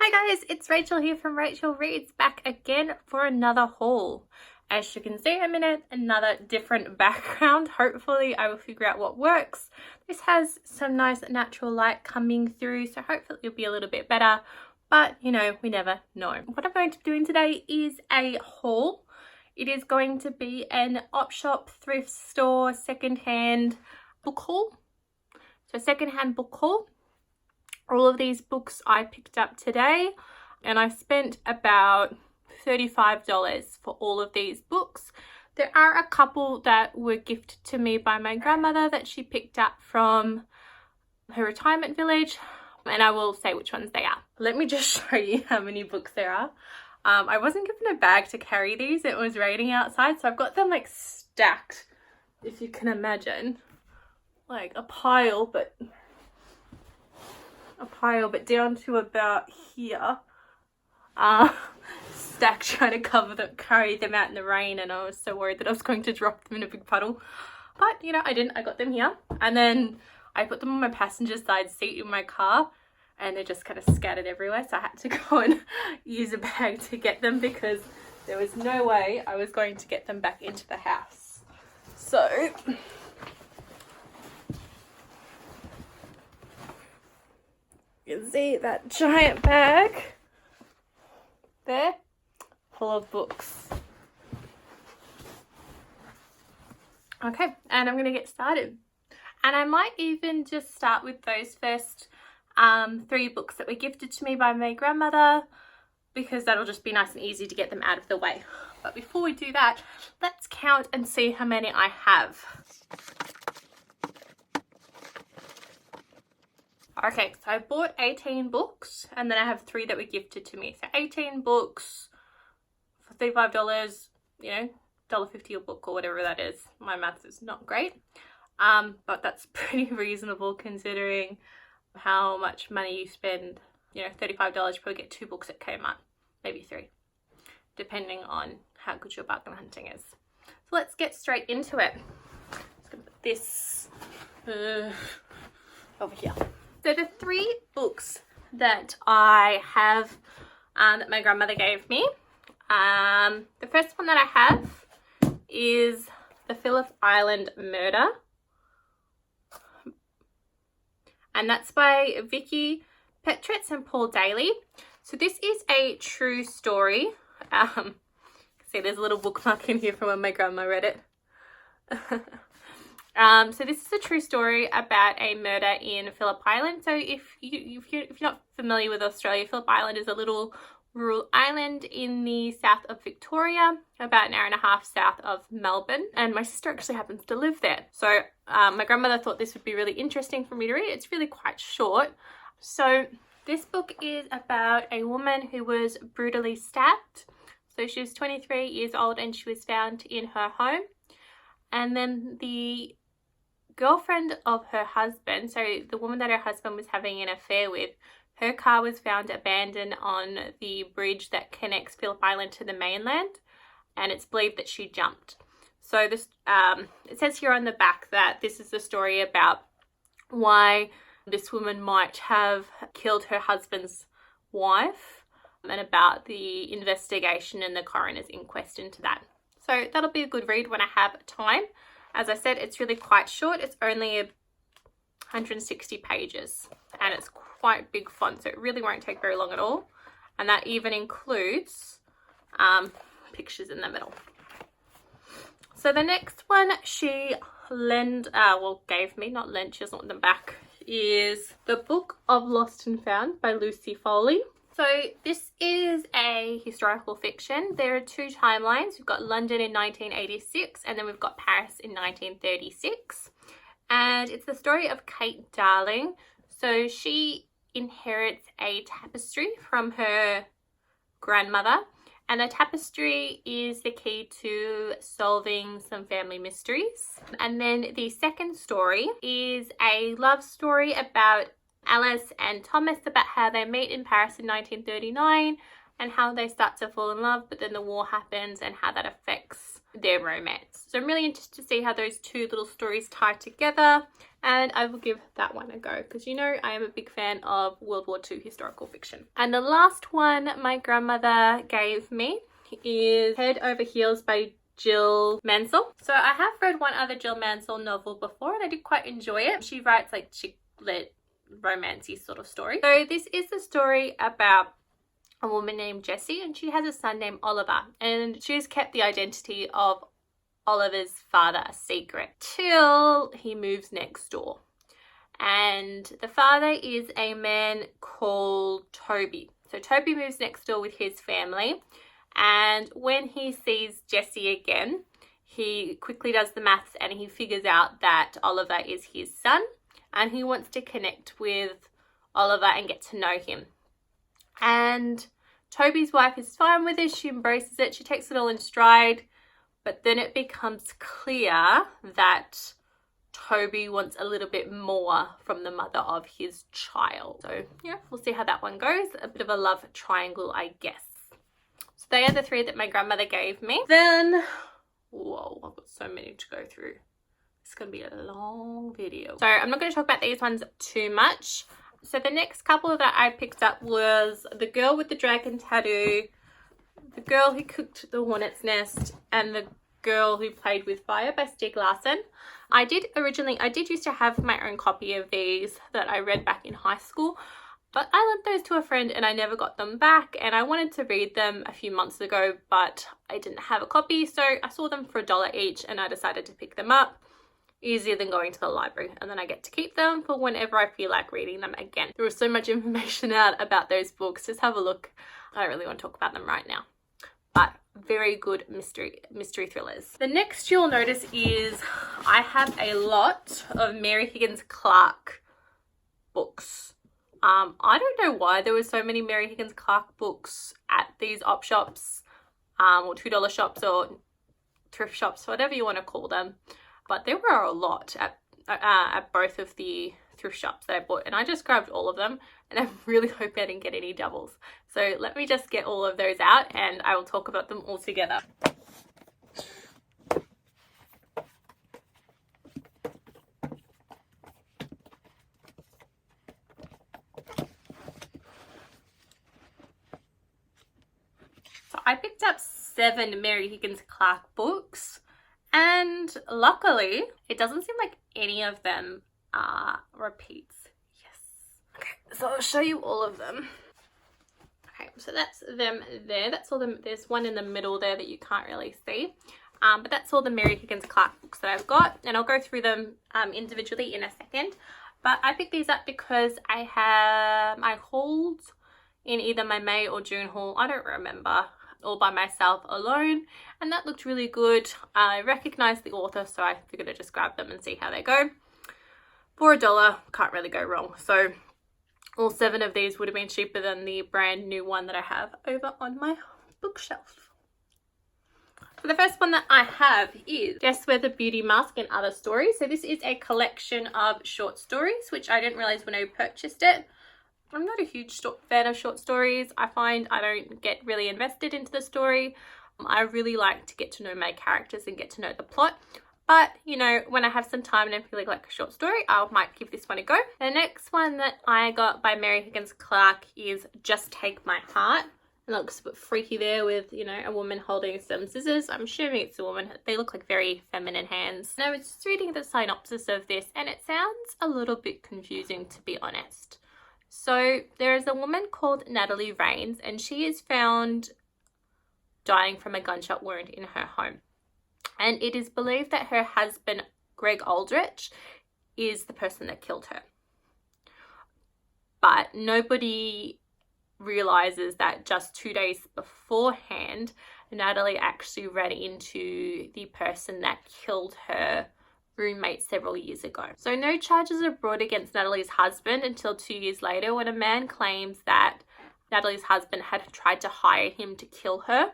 Hi guys, it's Rachel here from Rachel Reads, back again for another haul. As you can see, I'm in another different background. Hopefully I will figure out what works. This has some nice natural light coming through, so hopefully it'll be a little bit better, but you know, we never know. What I'm going to be doing today is a haul. It is going to be an op shop, thrift store, secondhand book haul. So secondhand book haul. All of these books I picked up today, and I spent about $35 for all of these books. There are a couple that were gifted to me by my grandmother that she picked up from her retirement village, and I will say which ones they are. Let me just show you how many books there are. I wasn't given a bag to carry these. It was raining outside, so I've got them like stacked, if you can imagine, like a pile, but down to about here, stacked, trying to carry them out in the rain, and I was so worried that I was going to drop them in a big puddle, but you know, I didn't. I got them here, and then I put them on my passenger side seat in my car, and they just kind of scattered everywhere, so I had to go and use a bag to get them because there was no way I was going to get them back into the house. So you can see that giant bag there, full of books. Okay, and I'm going to get started. And I might even just start with those first 3 books that were gifted to me by my grandmother, because that'll just be nice and easy to get them out of the way. But before we do that, let's count and see how many I have. Okay, so I bought 18 books, and then I have 3 that were gifted to me. So 18 books for $35, you know, $1.50 a book or whatever that is. My maths is not great, but that's pretty reasonable considering how much money you spend. You know, $35, you probably get 2 books at Kmart, maybe 3, depending on how good your bargain hunting is. So let's get straight into it. Just gonna put this over here. So the 3 books that I have that my grandmother gave me, the first one that I have is The Phillip Island Murder, and that's by Vikki, Petratis and Daley. So this is a true story. See, there's a little bookmark in here from when my grandma read it. So this is a true story about a murder in Phillip Island. So if you're not familiar with Australia, Phillip Island is a little rural island in the south of Victoria, about an hour and a half south of Melbourne. And my sister actually happens to live there. So my grandmother thought this would be really interesting for me to read. It's really quite short. So this book is about a woman who was brutally stabbed. So she was 23 years old and she was found in her home. And then the girlfriend of her husband, so the woman that her husband was having an affair with, her car was found abandoned on the bridge that connects Phillip Island to the mainland, and it's believed that she jumped. So this it says here on the back that this is the story about why this woman might have killed her husband's wife, and about the investigation and the coroner's inquest into that. So that'll be a good read when I have time. As I said, it's really quite short. It's only 160 pages, and it's quite big font, so it really won't take very long at all. And that even includes pictures in the middle. So the next one she gave me, not lent, she doesn't want them back, is The Book of Lost and Found by Lucy Foley. So this is a historical fiction. There are 2 timelines. We've got London in 1986, and then we've got Paris in 1936. And it's the story of Kate Darling. So she inherits a tapestry from her grandmother, and the tapestry is the key to solving some family mysteries. And then the second story is a love story about Alice and Thomas, about how they meet in Paris in 1939 and how they start to fall in love, but then the war happens and how that affects their romance. So I'm really interested to see how those 2 little stories tie together. and I will give that one a go because you know I am a big fan of World War II historical fiction. And the last one my grandmother gave me is Head Over Heels by Jill Mansell. So I have read one other Jill Mansell novel before and I did quite enjoy it. She writes like chick lit romancy sort of story. So this is the story about a woman named Jessie, and she has a son named Oliver, and she's kept the identity of Oliver's father a secret till he moves next door. And the father is a man called Toby. So Toby moves next door with his family, and when he sees Jessie again, he quickly does the maths and he figures out that Oliver is his son, and he wants to connect with Oliver and get to know him. And Toby's wife is fine with it. She embraces it. She takes it all in stride. But then it becomes clear that Toby wants a little bit more from the mother of his child. So yeah, we'll see how that one goes. A bit of a love triangle, I guess. So they are the three that my grandmother gave me. Then, whoa, I've got so many to go through. It's going to be a long video. So I'm not going to talk about these ones too much. So the next couple that I picked up was The Girl with the Dragon Tattoo, The Girl Who Cooked the Hornet's Nest, and The Girl Who Played with Fire by Stieg Larsson. I did used to have my own copy of these that I read back in high school, but I lent those to a friend and I never got them back, and I wanted to read them a few months ago, but I didn't have a copy, so I saw them for $1 each and I decided to pick them up. Easier than going to the library, and then I get to keep them for whenever I feel like reading them again. There was so much information out about those books. Just have a look. I don't really want to talk about them right now, but very good mystery thrillers. The next you'll notice is I have a lot of Mary Higgins Clark books. I don't know why there were so many Mary Higgins Clark books at these op shops, or $2 shops or thrift shops, whatever you want to call them. But there were a lot at both of the thrift shops that I bought, and I just grabbed all of them, and I'm really hoping I didn't get any doubles. So let me just get all of those out and I will talk about them all together. So I picked up 7 Mary Higgins Clark books. And luckily, it doesn't seem like any of them are repeats. Yes. Okay, so I'll show you all of them. Okay, so that's them there. That's all them. There's one in the middle there that you can't really see. But that's all the Mary Higgins Clark books that I've got. And I'll go through them individually in a second. But I picked these up because I hauled in either my May or June haul. I don't remember. All by myself alone, and that looked really good. I recognized the author, so I figured I'd just grab them and see how they go. For $1, can't really go wrong. So all 7 of these would have been cheaper than the brand new one that I have over on my bookshelf. So the first one that I have is Guess Where the Beauty Mask and Other Stories. So this is a collection of short stories, which I didn't realize when I purchased it. I'm not a huge fan of short stories. I find I don't get really invested into the story. I really like to get to know my characters and get to know the plot. But, you know, when I have some time and I'm feeling like a short story, I might give this one a go. The next one that I got by Mary Higgins Clark is Just Take My Heart. It looks a bit freaky there with, you know, a woman holding some scissors. I'm assuming it's a woman. They look like very feminine hands. And I was just reading the synopsis of this and it sounds a little bit confusing, to be honest. So there is a woman called Natalie Raines, and she is found dying from a gunshot wound in her home. And it is believed that her husband, Greg Aldrich, is the person that killed her. But nobody realizes that just 2 days beforehand, Natalie actually ran into the person that killed her roommate several years ago. So no charges are brought against Natalie's husband until 2 years later, when a man claims that Natalie's husband had tried to hire him to kill her.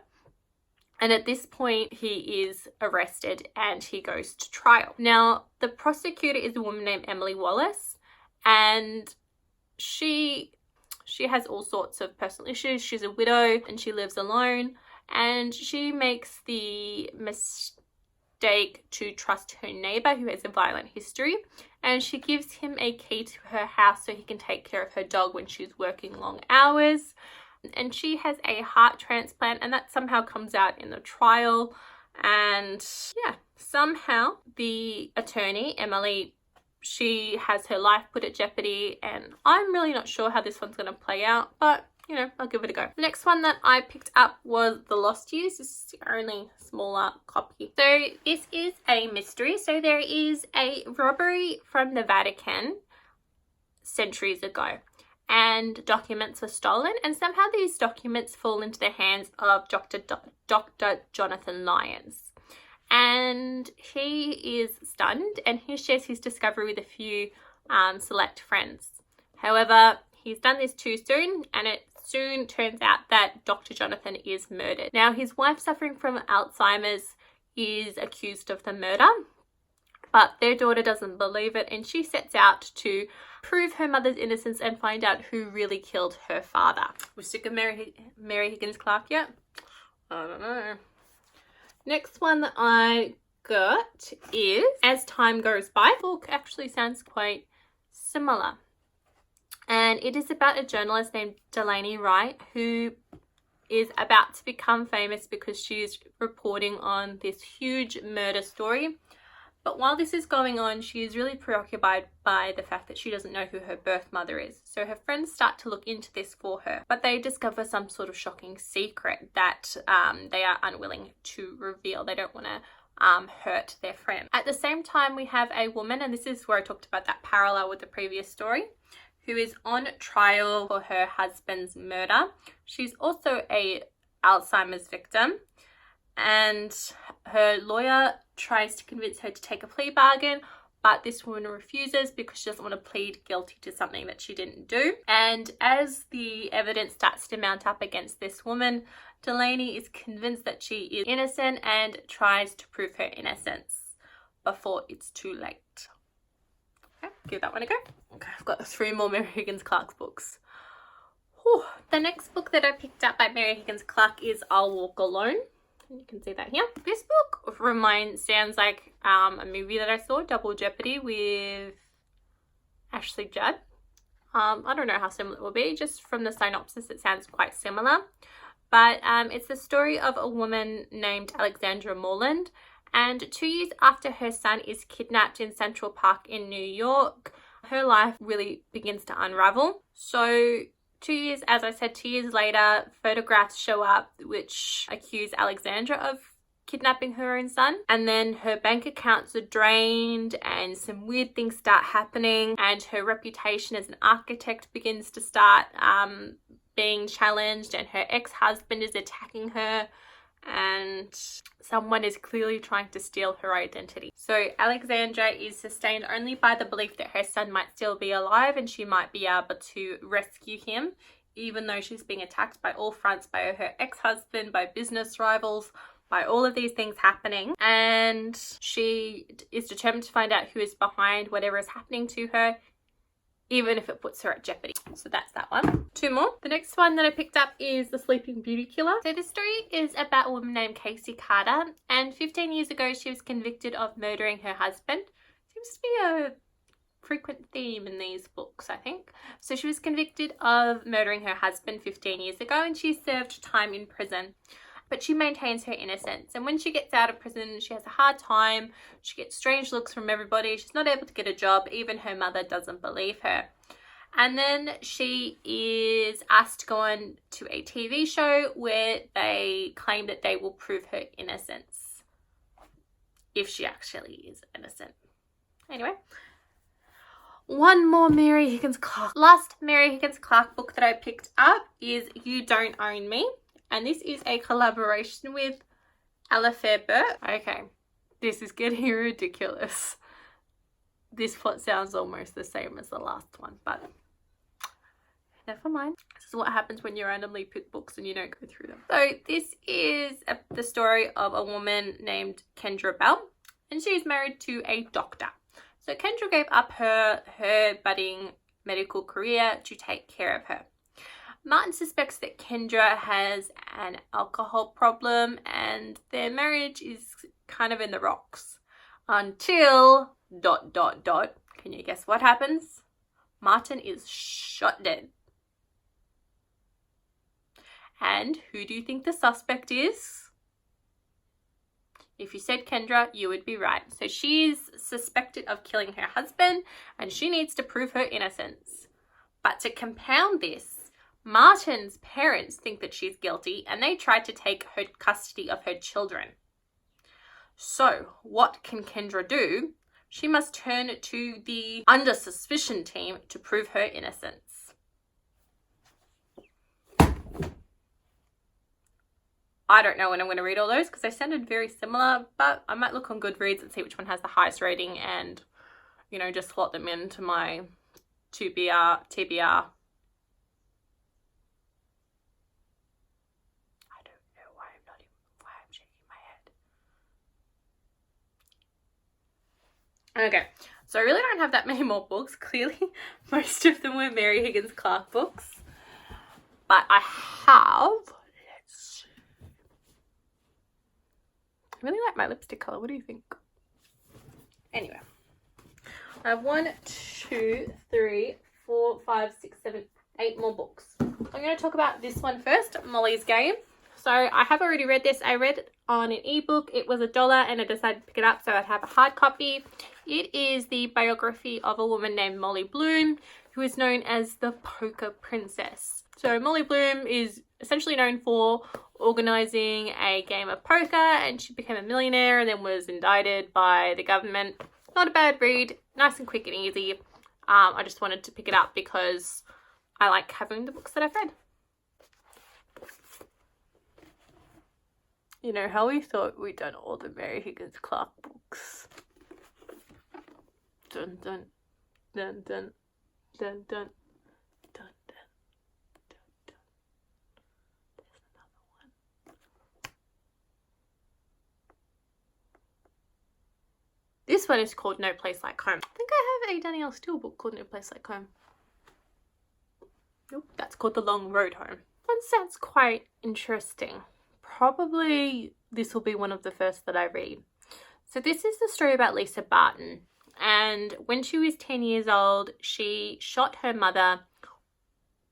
And at this point, he is arrested and he goes to trial. Now, the prosecutor is a woman named Emily Wallace, and she has all sorts of personal issues. She's a widow and she lives alone, and she makes the Stieg to trust her neighbour who has a violent history, and she gives him a key to her house so he can take care of her dog when she's working long hours. And she has a heart transplant, and that somehow comes out in the trial. And yeah, somehow the attorney, Emily, she has her life put at jeopardy, and I'm really not sure how this one's going to play out, but you know, I'll give it a go. The next one that I picked up was The Lost Years. This is the only smaller copy. So this is a mystery. So there is a robbery from the Vatican centuries ago, and documents were stolen, and somehow these documents fall into the hands of Dr. Jonathan Lyons. And he is stunned, and he shares his discovery with a few select friends. However, he's done this too soon, and it soon turns out that Dr. Jonathan is murdered. Now, his wife, suffering from Alzheimer's, is accused of the murder, but their daughter doesn't believe it, and she sets out to prove her mother's innocence and find out who really killed her father. We're sick of Mary Higgins Clark yet? I don't know. Next one that I got is As Time Goes By. The book actually sounds quite similar. And it is about a journalist named Daley Wright who is about to become famous because she's reporting on this huge murder story. But while this is going on, she is really preoccupied by the fact that she doesn't know who her birth mother is. So her friends start to look into this for her, but they discover some sort of shocking secret that they are unwilling to reveal. They don't want to hurt their friend. At the same time, we have a woman, and this is where I talked about that parallel with the previous story, who is on trial for her husband's murder. She's also a Alzheimer's victim, and her lawyer tries to convince her to take a plea bargain, but this woman refuses because she doesn't want to plead guilty to something that she didn't do. And as the evidence starts to mount up against this woman, Delaney is convinced that she is innocent and tries to prove her innocence before it's too late. Okay, give that one a go. Okay, I've got 3 more Mary Higgins Clark books. Whew. The next book that I picked up by Mary Higgins Clark is I'll Walk Alone. You can see that here. This book sounds like a movie that I saw, Double Jeopardy, with Ashley Judd. I don't know how similar it will be. Just from the synopsis, it sounds quite similar. But it's the story of a woman named Alexandra Morland. And 2 years after her son is kidnapped in Central Park in New York, her life really begins to unravel. So 2 years, as I said, 2 years later, photographs show up which accuse Alexandra of kidnapping her own son. And then her bank accounts are drained and some weird things start happening, and her reputation as an architect begins to start being challenged, and her ex-husband is attacking her, and someone is clearly trying to steal her identity. So Alexandra is sustained only by the belief that her son might still be alive and she might be able to rescue him, even though she's being attacked by all fronts, by her ex-husband, by business rivals, by all of these things happening. And she is determined to find out who is behind whatever is happening to her, even if it puts her at jeopardy. So that's that one. 2 more. The next one that I picked up is The Sleeping Beauty Killer. So this story is about a woman named Casey Carter, and 15 years ago she was convicted of murdering her husband. Seems to be a frequent theme in these books, I think. So she was convicted of murdering her husband 15 years ago, and she served time in prison. But she maintains her innocence, and when she gets out of prison, she has a hard time. She gets strange looks from everybody. She's not able to get a job. Even her mother doesn't believe her. And then she is asked to go on to a TV show where they claim that they will prove her innocence, if she actually is innocent. Anyway, one more Mary Higgins Clark. Last Mary Higgins Clark book that I picked up is You Don't Own Me. And this is a collaboration with Alafair Burke. Okay, this is getting ridiculous. This plot sounds almost the same as the last one, but never mind. This is what happens when you randomly pick books and you don't go through them. So this is the story of a woman named Kendra Bell, and she's married to a doctor. So Kendra gave up her budding medical career to take care of her. Martin suspects that Kendra has an alcohol problem, and their marriage is kind of in the rocks. Until ... Can you guess what happens? Martin is shot dead. And who do you think the suspect is? If you said Kendra, you would be right. So she's suspected of killing her husband and she needs to prove her innocence. But to compound this, Martin's parents think that she's guilty and they try to take her custody of her children. So what can Kendra do? She must turn to the under suspicion team to prove her innocence. I don't know when I'm going to read all those because they sounded very similar, but I might look on Goodreads and see which one has the highest rating and, you know, just slot them into my TBR. I don't know why I'm shaking my head. Okay, so I really don't have that many more books. Clearly, most of them were Mary Higgins Clark books. But I have... I really like my lipstick colour. What do you think? Anyway, I have 1, 2, 3, 4, 5, 6, 7, 8 more books. I'm going to talk about this one first, Molly's Game. So I have already read this. I read it on an ebook. It was $1 and I decided to pick it up so I'd have a hard copy. It is the biography of a woman named Molly Bloom, who is known as the Poker Princess. So Molly Bloom is essentially known for organising a game of poker, and she became a millionaire and then was indicted by the government. Not a bad read, nice and quick and easy. I just wanted to pick it up because I like having the books that I've read. You know how we thought we'd done all the Mary Higgins Clark books. Dun dun dun dun dun dun. This one is called No Place Like Home. I think I have a Danielle Steele book called No Place Like Home. Nope, that's called The Long Road Home. One sounds quite interesting. Probably this will be one of the first that I read. So this is the story about Lisa Barton. And when she was 10 years old, she shot her mother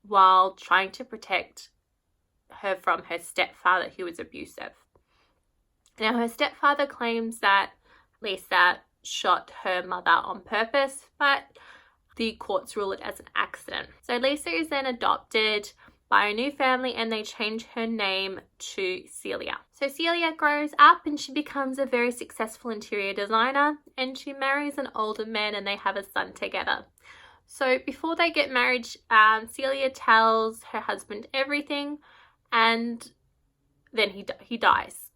while trying to protect her from her stepfather, who was abusive. Now, her stepfather claims that Lisa shot her mother on purpose, but the courts rule it as an accident. So Lisa is then adopted by a new family and they change her name to Celia. So Celia grows up and she becomes a very successful interior designer, and she marries an older man and they have a son together. So before they get married, Celia tells her husband everything, and then he dies.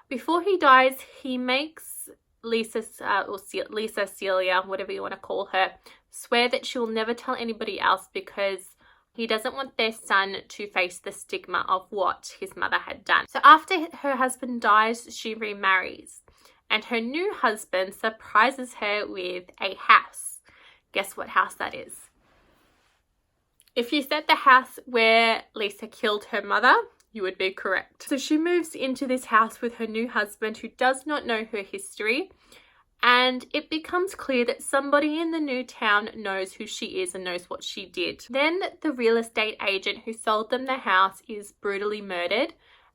Before he dies, he makes Lisa, Celia, whatever you want to call her, swear that she will never tell anybody else because he doesn't want their son to face the stigma of what his mother had done. So after her husband dies, she remarries, and her new husband surprises her with a house. Guess what house that is? If you said the house where Lisa killed her mother, you would be correct. So she moves into this house with her new husband who does not know her history, and it becomes clear that somebody in the new town knows who she is and knows what she did. Then the real estate agent who sold them the house is brutally murdered,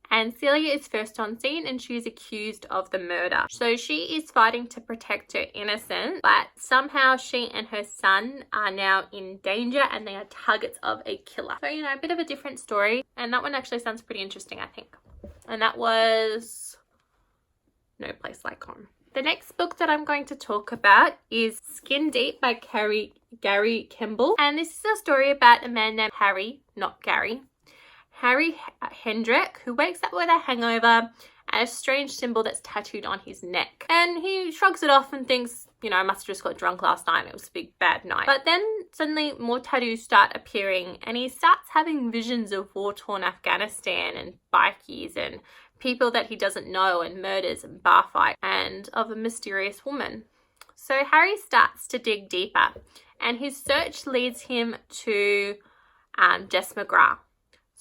and Celia is first on scene and she is accused of the murder. So she is fighting to protect her innocence, but somehow she and her son are now in danger and they are targets of a killer. So, you know, a bit of a different story, and that one actually sounds pretty interesting, I think. And that was No Place Like Home. The next book that I'm going to talk about is Skin Deep by Gary Kemble. And this is a story about a man named Harry, not Gary, Harry Hendrick, who wakes up with a hangover and a strange symbol that's tattooed on his neck. And he shrugs it off and thinks, you know, I must have just got drunk last night. It was a big bad night. But then suddenly more tattoos start appearing and he starts having visions of war-torn Afghanistan and bikies and people that he doesn't know and murders and bar fights and of a mysterious woman. So Harry starts to dig deeper and his search leads him to Jess McGrath.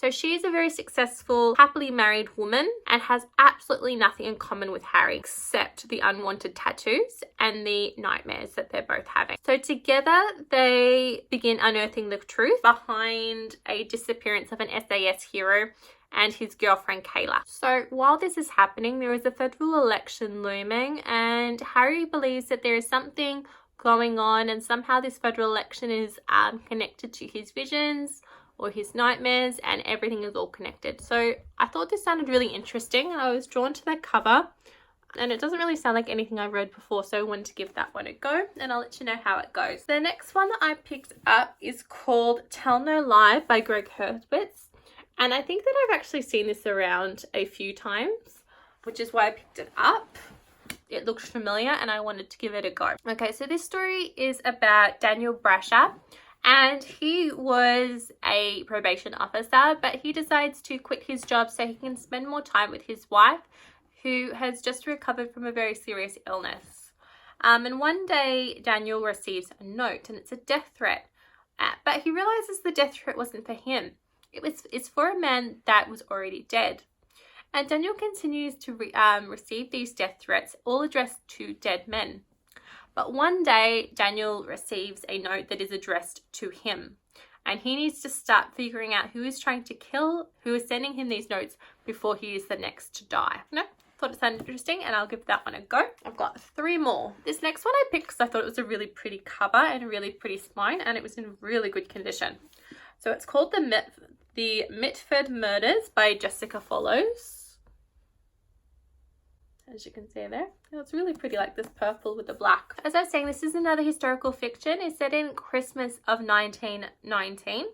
So she is a very successful, happily married woman and has absolutely nothing in common with Harry except the unwanted tattoos and the nightmares that they're both having. So together they begin unearthing the truth behind a disappearance of an SAS hero and his girlfriend Kayla. So while this is happening, there is a federal election looming, and Harry believes that there is something going on, and somehow this federal election is connected to his visions or his nightmares, and everything is all connected. So I thought this sounded really interesting, and I was drawn to that cover, and it doesn't really sound like anything I've read before, so I wanted to give that one a go, and I'll let you know how it goes. The next one that I picked up is called Tell No Lie by Greg Hurwitz. And I think that I've actually seen this around a few times, which is why I picked it up. It looked familiar and I wanted to give it a go. Okay, so this story is about Daniel Brasher, and he was a probation officer, but he decides to quit his job so he can spend more time with his wife, who has just recovered from a very serious illness. And one day Daniel receives a note, and it's a death threat, but he realizes the death threat wasn't for him. It's for a man that was already dead. And Daniel continues to receive these death threats, all addressed to dead men. But one day, Daniel receives a note that is addressed to him. And he needs to start figuring out who is trying to kill, who is sending him these notes before he is the next to die. No? Thought it sounded interesting, and I'll give that one a go. I've got 3 more. This next one I picked because I thought it was a really pretty cover and a really pretty spine, and it was in really good condition. So it's called The Mitford Murders by Jessica Follows. As you can see there, it's really pretty, like this purple with the black. As I was saying, this is another historical fiction. It's set in Christmas of 1919,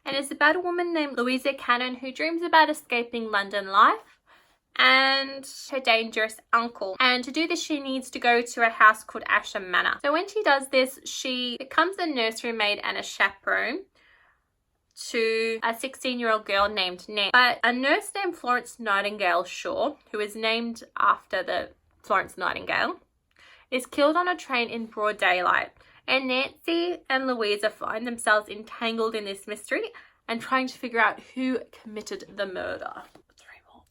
and it's about a woman named Louisa Cannon who dreams about escaping London life and her dangerous uncle. And to do this, she needs to go to a house called Asham Manor. So when she does this, she becomes a nursery maid and a chaperone to a 16-year-old girl named Nan. But a nurse named Florence Nightingale Shaw, who is named after the Florence Nightingale, is killed on a train in broad daylight. And Nancy and Louisa find themselves entangled in this mystery and trying to figure out who committed the murder. 3 more.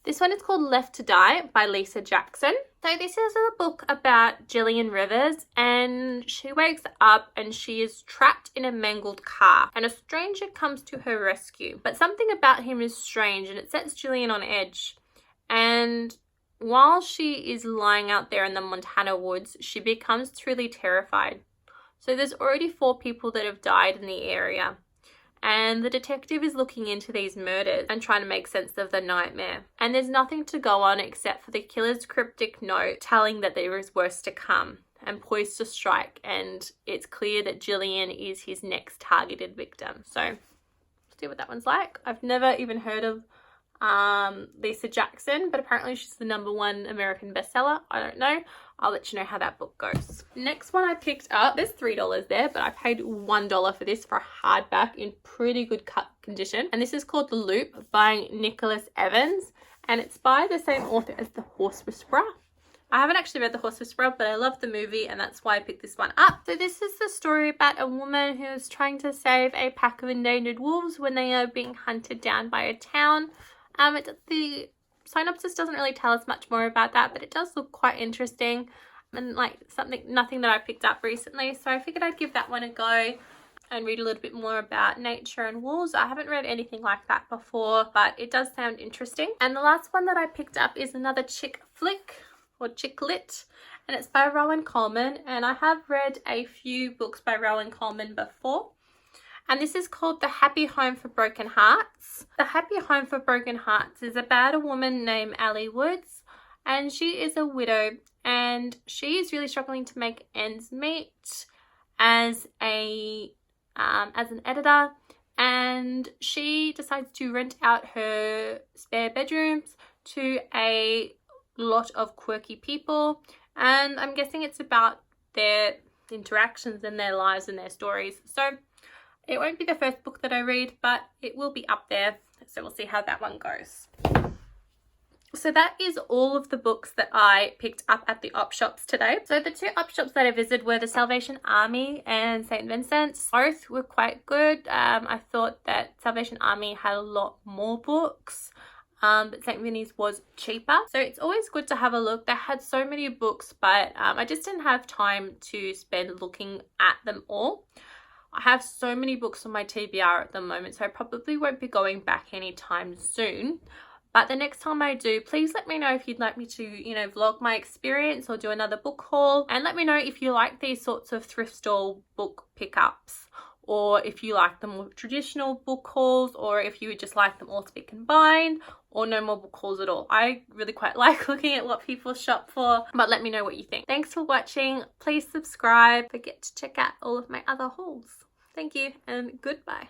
This one is called Left to Die by Lisa Jackson. So this is a book about Gillian Rivers, and she wakes up and she is trapped in a mangled car, and a stranger comes to her rescue. But something about him is strange, and it sets Gillian on edge. And while she is lying out there in the Montana woods, she becomes truly terrified. So there's already 4 people that have died in the area, and the detective is looking into these murders and trying to make sense of the nightmare. And there's nothing to go on except for the killer's cryptic note telling that there is worse to come and poised to strike, and it's clear that Gillian is his next targeted victim. So see what that one's like. I've never even heard of Lisa Jackson, but apparently she's the #1 American bestseller. I don't know. I'll let you know how that book goes. Next one I picked up, there's $3 there, but I paid $1 for this for a hardback in pretty good condition. And this is called The Loop by Nicholas Evans, and it's by the same author as The Horse Whisperer. I haven't actually read The Horse Whisperer, but I love the movie, and that's why I picked this one up. So this is the story about a woman who is trying to save a pack of endangered wolves when they are being hunted down by a town. The synopsis doesn't really tell us much more about that, but it does look quite interesting and like nothing that I picked up recently. So I figured I'd give that one a go and read a little bit more about nature and wolves. I haven't read anything like that before, but it does sound interesting. And the last one that I picked up is another chick flick or chick lit, and it's by Rowan Coleman. And I have read a few books by Rowan Coleman before. And this is called The Happy Home for Broken Hearts. The Happy Home for Broken Hearts is about a woman named Allie Woods, and she is a widow, and she is really struggling to make ends meet as an editor, and she decides to rent out her spare bedrooms to a lot of quirky people, and I'm guessing it's about their interactions and their lives and their stories. So it won't be the first book that I read, but it will be up there, so we'll see how that one goes. So that is all of the books that I picked up at the op shops today. So the 2 op shops that I visited were the Salvation Army and St Vincents. Both were quite good. I thought that Salvation Army had a lot more books, but St Vinny's was cheaper. So it's always good to have a look. They had so many books, but I just didn't have time to spend looking at them all. I have so many books on my TBR at the moment, so I probably won't be going back anytime soon. But the next time I do, please let me know if you'd like me to, you know, vlog my experience or do another book haul. And let me know if you like these sorts of thrift store book pickups, or if you like the more traditional book hauls, or if you would just like them all to be combined, or no more book hauls at all. I really quite like looking at what people shop for, but let me know what you think. Thanks for watching. Please subscribe. Don't forget to check out all of my other hauls. Thank you and goodbye.